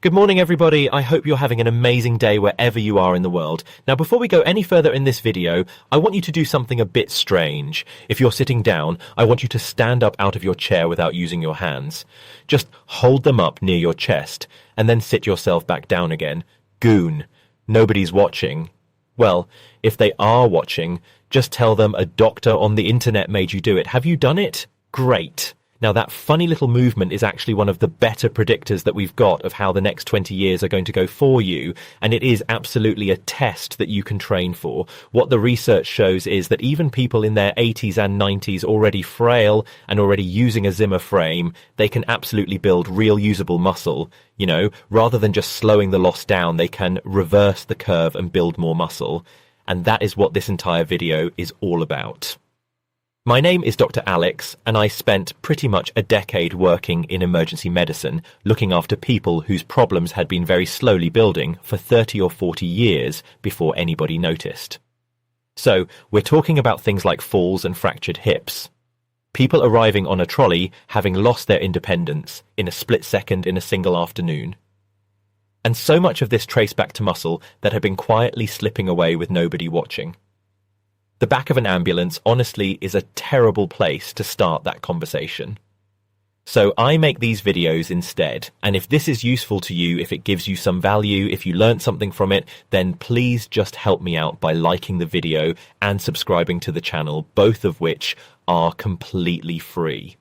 Good morning, everybody. I hope you're having an amazing day wherever you are in the world. Now, before we go any further in this video, I want you to do something a bit strange. If you're sitting down, I want you to stand up out of your chair without using your hands. Just hold them up near your chest, and then sit yourself back down again. Goon. Nobody's watching. Well, if they are watching, just tell them a doctor on the internet made you do it. Have you done it? Great. Now, that funny little movement is actually one of the better predictors that we've got of how the next 20 years are going to go for you, and it is absolutely a test that you can train for. What the research shows is that even people in their 80s and 90s already frail and already using a Zimmer frame, they can absolutely build real usable muscle. Rather than just slowing the loss down, they can reverse the curve and build more muscle. And that is what this entire video is all about. My name is Dr. Alex, and I spent pretty much a decade working in emergency medicine, looking after people whose problems had been very slowly building for 30 or 40 years before anybody noticed. So, we're talking about things like falls and fractured hips. People arriving on a trolley having lost their independence in a split second in a single afternoon. And so much of this traced back to muscle that had been quietly slipping away with nobody watching. The back of an ambulance, honestly, is a terrible place to start that conversation. So I make these videos instead, and if this is useful to you, if it gives you some value, if you learned something from it, then please just help me out by liking the video and subscribing to the channel, both of which are completely free.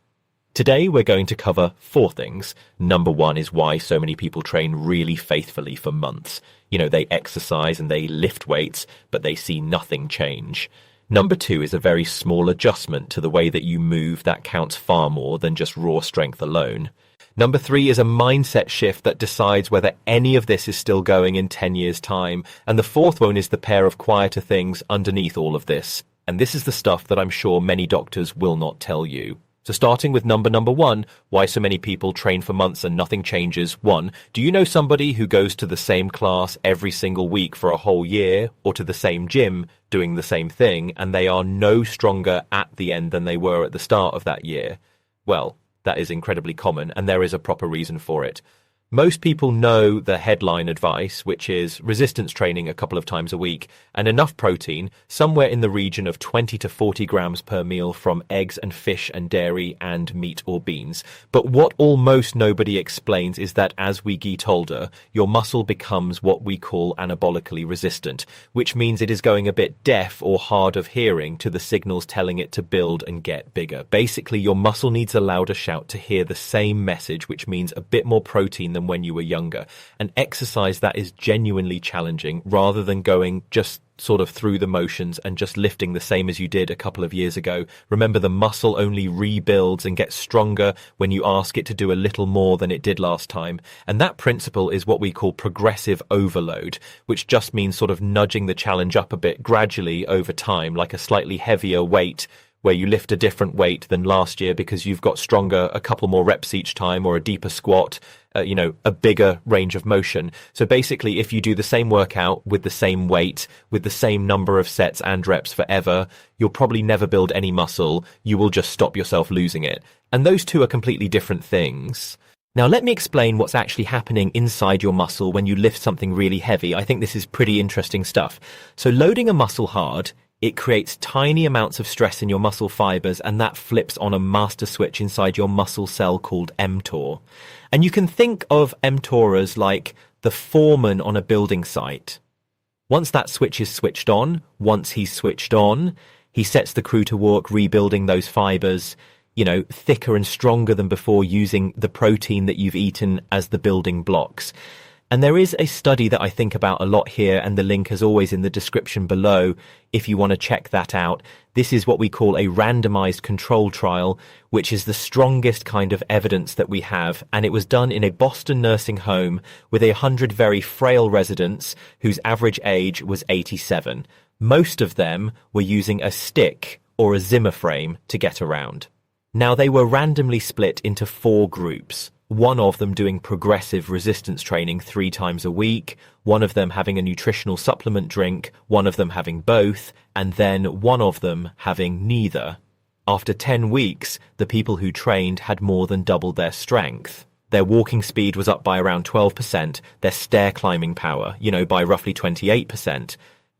Today we're going to cover 4 things. Number 1 is why so many people train really faithfully for months. They exercise and they lift weights, but they see nothing change. Number 2 is a very small adjustment to the way that you move that counts far more than just raw strength alone. Number 3 is a mindset shift that decides whether any of this is still going in 10 years' time. And the 4th one is the pair of quieter things underneath all of this. And this is the stuff that I'm sure many doctors will not tell you. So starting with number 1, why so many people train for months and nothing changes. 1, do you know somebody who goes to the same class every single week for a whole year, or to the same gym doing the same thing, and they are no stronger at the end than they were at the start of that year? Well, that is incredibly common, and there is a proper reason for it. Most people know the headline advice, which is resistance training a couple of times a week and enough protein, somewhere in the region of 20 to 40 grams per meal from eggs and fish and dairy and meat or beans. But what almost nobody explains is that as we get older, your muscle becomes what we call anabolically resistant, which means it is going a bit deaf or hard of hearing to the signals telling it to build and get bigger. Basically, your muscle needs a louder shout to hear the same message, which means a bit more protein than when you were younger. An exercise that is genuinely challenging rather than going just sort of through the motions and just lifting the same as you did a couple of years ago. Remember, the muscle only rebuilds and gets stronger when you ask it to do a little more than it did last time. And that principle is what we call progressive overload, which just means sort of nudging the challenge up a bit gradually over time, like a slightly heavier weight where you lift a different weight than last year because you've got stronger a couple more reps each time, or a deeper squat, a bigger range of motion. So basically, if you do the same workout with the same weight, with the same number of sets and reps forever, you'll probably never build any muscle. You will just stop yourself losing it. And those two are completely different things. Now, let me explain what's actually happening inside your muscle when you lift something really heavy. I think this is pretty interesting stuff. So loading a muscle hard, it creates tiny amounts of stress in your muscle fibers, and that flips on a master switch inside your muscle cell called mTOR. And you can think of mTOR as like the foreman on a building site. Once that switch is switched on, once he's switched on, he sets the crew to work rebuilding those fibers, thicker and stronger than before, using the protein that you've eaten as the building blocks. And there is a study that I think about a lot here, and the link is always in the description below if you want to check that out. This is what we call a randomized control trial, which is the strongest kind of evidence that we have. And it was done in a Boston nursing home with 100 very frail residents whose average age was 87. Most of them were using a stick or a Zimmer frame to get around. Now, they were randomly split into 4 groups. One of them doing progressive resistance training 3 times a week, one of them having a nutritional supplement drink, one of them having both, and then one of them having neither. After 10 weeks, the people who trained had more than doubled their strength. Their walking speed was up by around 12%, their stair climbing power, by roughly 28%.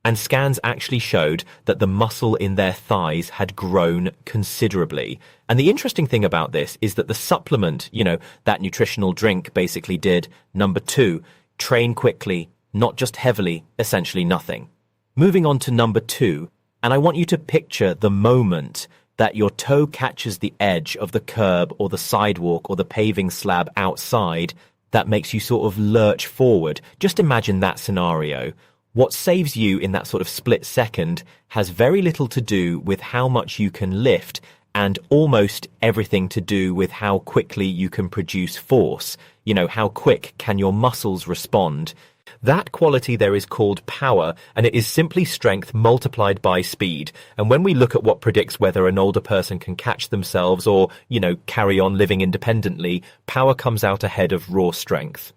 And scans actually showed that the muscle in their thighs had grown considerably. And the interesting thing about this is that the supplement, that nutritional drink basically did number 2, train quickly, not just heavily, essentially nothing. Moving on to number 2, and I want you to picture the moment that your toe catches the edge of the curb or the sidewalk or the paving slab outside that makes you sort of lurch forward. Just imagine that scenario. What saves you in that sort of split second has very little to do with how much you can lift and almost everything to do with how quickly you can produce force. How quick can your muscles respond? That quality there is called power, and it is simply strength multiplied by speed. And when we look at what predicts whether an older person can catch themselves or, carry on living independently, power comes out ahead of raw strength.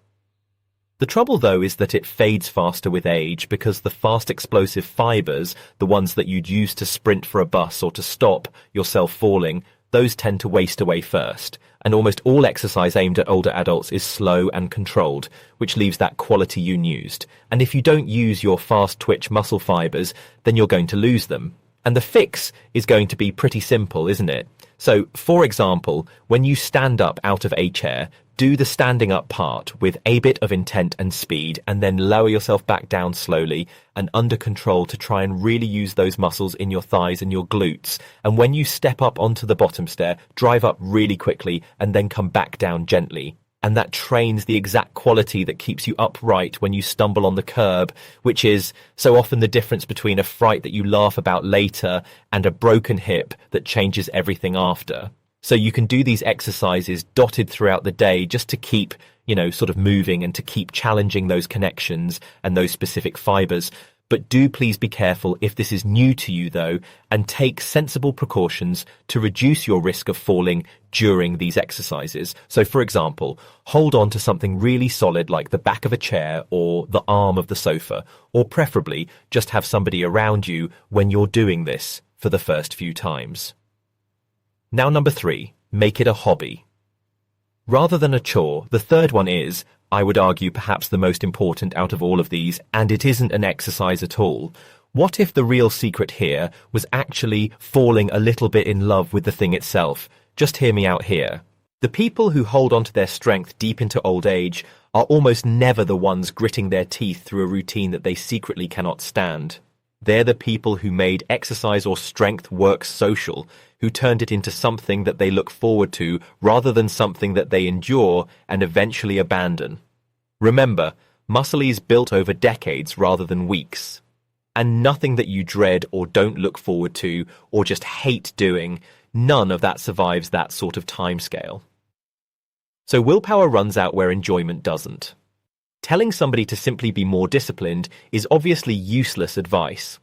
The trouble, though, is that it fades faster with age because the fast explosive fibers, the ones that you'd use to sprint for a bus or to stop yourself falling, those tend to waste away first. And almost all exercise aimed at older adults is slow and controlled, which leaves that quality unused. And if you don't use your fast twitch muscle fibers, then you're going to lose them. And the fix is going to be pretty simple, isn't it? So, for example, when you stand up out of a chair, do the standing up part with a bit of intent and speed, and then lower yourself back down slowly and under control to try and really use those muscles in your thighs and your glutes. And when you step up onto the bottom stair, drive up really quickly and then come back down gently. And that trains the exact quality that keeps you upright when you stumble on the curb, which is so often the difference between a fright that you laugh about later and a broken hip that changes everything after. So you can do these exercises dotted throughout the day just to keep, sort of moving and to keep challenging those connections and those specific fibers. But do please be careful if this is new to you, though, and take sensible precautions to reduce your risk of falling during these exercises. So, for example, hold on to something really solid like the back of a chair or the arm of the sofa, or preferably just have somebody around you when you're doing this for the first few times. Now, number 3, make it a hobby. Rather than a chore, the third one is, I would argue, perhaps the most important out of all of these, and it isn't an exercise at all. What if the real secret here was actually falling a little bit in love with the thing itself? Just hear me out here. The people who hold on to their strength deep into old age are almost never the ones gritting their teeth through a routine that they secretly cannot stand. They're the people who made exercise or strength work social, who turned it into something that they look forward to rather than something that they endure and eventually abandon. Remember, muscle is built over decades rather than weeks. And nothing that you dread or don't look forward to or just hate doing, none of that survives that sort of timescale. So willpower runs out where enjoyment doesn't. Telling somebody to simply be more disciplined is obviously useless advice.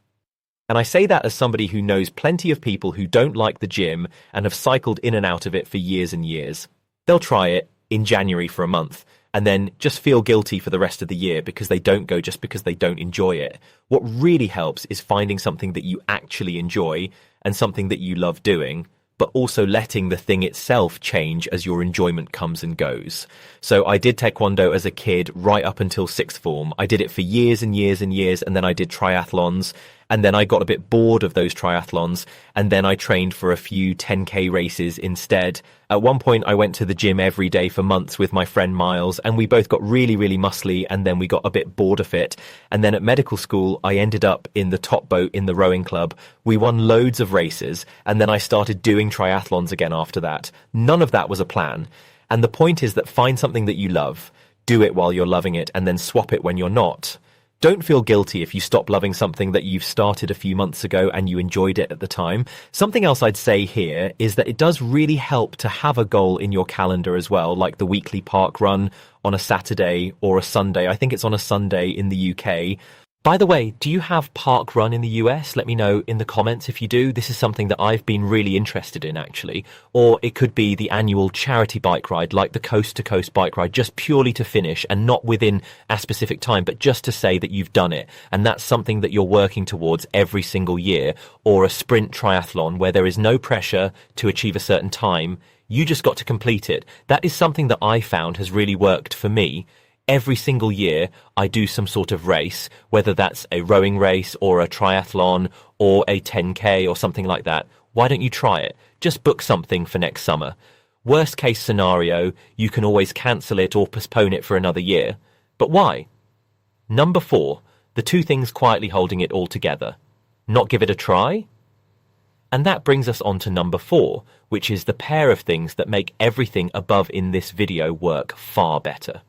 And I say that as somebody who knows plenty of people who don't like the gym and have cycled in and out of it for years and years. They'll try it in January for a month and then just feel guilty for the rest of the year because they don't go just because they don't enjoy it. What really helps is finding something that you actually enjoy and something that you love doing, but also letting the thing itself change as your enjoyment comes and goes. So I did Taekwondo as a kid right up until sixth form. I did it for years and years and years, and then I did triathlons, and then I got a bit bored of those triathlons, and then I trained for a few 10K races instead. At one point, I went to the gym every day for months with my friend Miles, and we both got really, really muscly, and then we got a bit bored of it. And then at medical school, I ended up in the top boat in the rowing club. We won loads of races, and then I started doing triathlons again after that. None of that was a plan. And the point is that find something that you love, do it while you're loving it, and then swap it when you're not. Don't feel guilty if you stop loving something that you've started a few months ago and you enjoyed it at the time. Something else I'd say here is that it does really help to have a goal in your calendar as well, like the weekly park run on a Saturday or a Sunday. I think it's on a Sunday in the UK. By the way, do you have park run in the US? Let me know in the comments if you do. This is something that I've been really interested in, actually. Or it could be the annual charity bike ride, like the Coast to Coast bike ride, just purely to finish and not within a specific time, but just to say that you've done it. And that's something that you're working towards every single year. Or a sprint triathlon where there is no pressure to achieve a certain time. You just got to complete it. That is something that I found has really worked for me. Every single year, I do some sort of race, whether that's a rowing race or a triathlon or a 10K or something like that. Why don't you try it? Just book something for next summer. Worst case scenario, you can always cancel it or postpone it for another year. But why? Number 4, the two things quietly holding it all together. Not give it a try? And that brings us on to number 4, which is the pair of things that make everything above in this video work far better.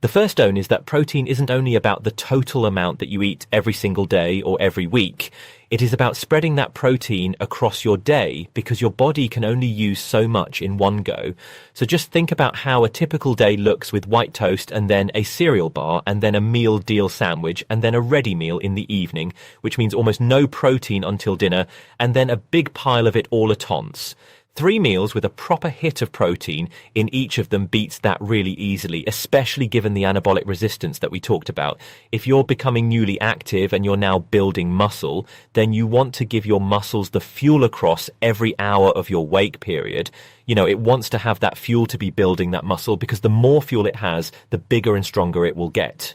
The first stone is that protein isn't only about the total amount that you eat every single day or every week. It is about spreading that protein across your day because your body can only use so much in one go. So just think about how a typical day looks with white toast and then a cereal bar and then a meal deal sandwich and then a ready meal in the evening, which means almost no protein until dinner and then a big pile of it all at once. 3 meals with a proper hit of protein in each of them beats that really easily, especially given the anabolic resistance that we talked about. If you're becoming newly active and you're now building muscle, then you want to give your muscles the fuel across every hour of your wake period. You know, it wants to have that fuel to be building that muscle because the more fuel it has, the bigger and stronger it will get.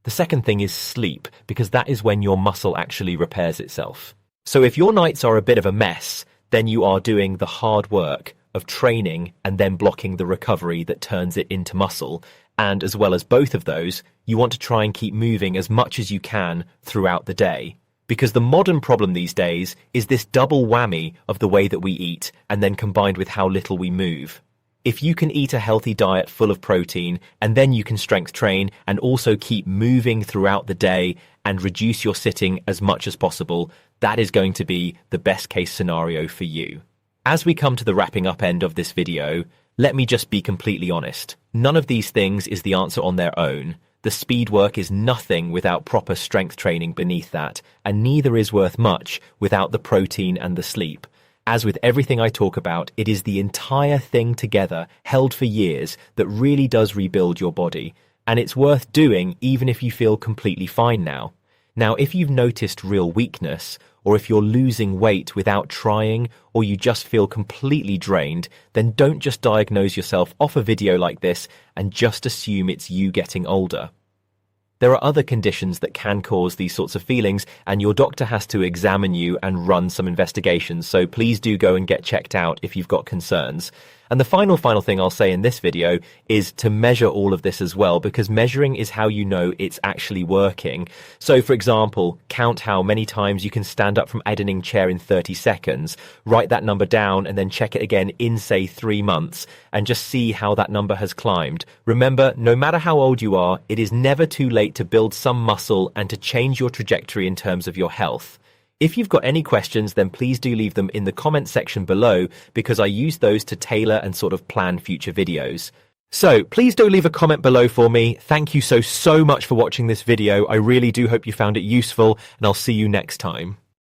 The second thing is sleep, because that is when your muscle actually repairs itself. So if your nights are a bit of a mess, then you are doing the hard work of training and then blocking the recovery that turns it into muscle. And as well as both of those, you want to try and keep moving as much as you can throughout the day. Because the modern problem these days is this double whammy of the way that we eat and then combined with how little we move. If you can eat a healthy diet full of protein and then you can strength train and also keep moving throughout the day and reduce your sitting as much as possible, that is going to be the best case scenario for you. As we come to the wrapping up end of this video, let me just be completely honest. None of these things is the answer on their own. The speed work is nothing without proper strength training beneath that, and neither is worth much without the protein and the sleep. As with everything I talk about, it is the entire thing together, held for years, that really does rebuild your body. And it's worth doing even if you feel completely fine now. Now, if you've noticed real weakness, or if you're losing weight without trying, or you just feel completely drained, then don't just diagnose yourself off a video like this and just assume it's you getting older. There are other conditions that can cause these sorts of feelings, and your doctor has to examine you and run some investigations, so please do go and get checked out if you've got concerns. And the final thing I'll say in this video is to measure all of this as well, because measuring is how you know it's actually working. So for example, count how many times you can stand up from editing chair in 30 seconds, write that number down and then check it again in say 3 months and just see how that number has climbed. Remember, no matter how old you are, it is never too late to build some muscle and to change your trajectory in terms of your health. If you've got any questions, then please do leave them in the comment section below because I use those to tailor and sort of plan future videos. So please do leave a comment below for me. Thank you so much for watching this video. I really do hope you found it useful, and I'll see you next time.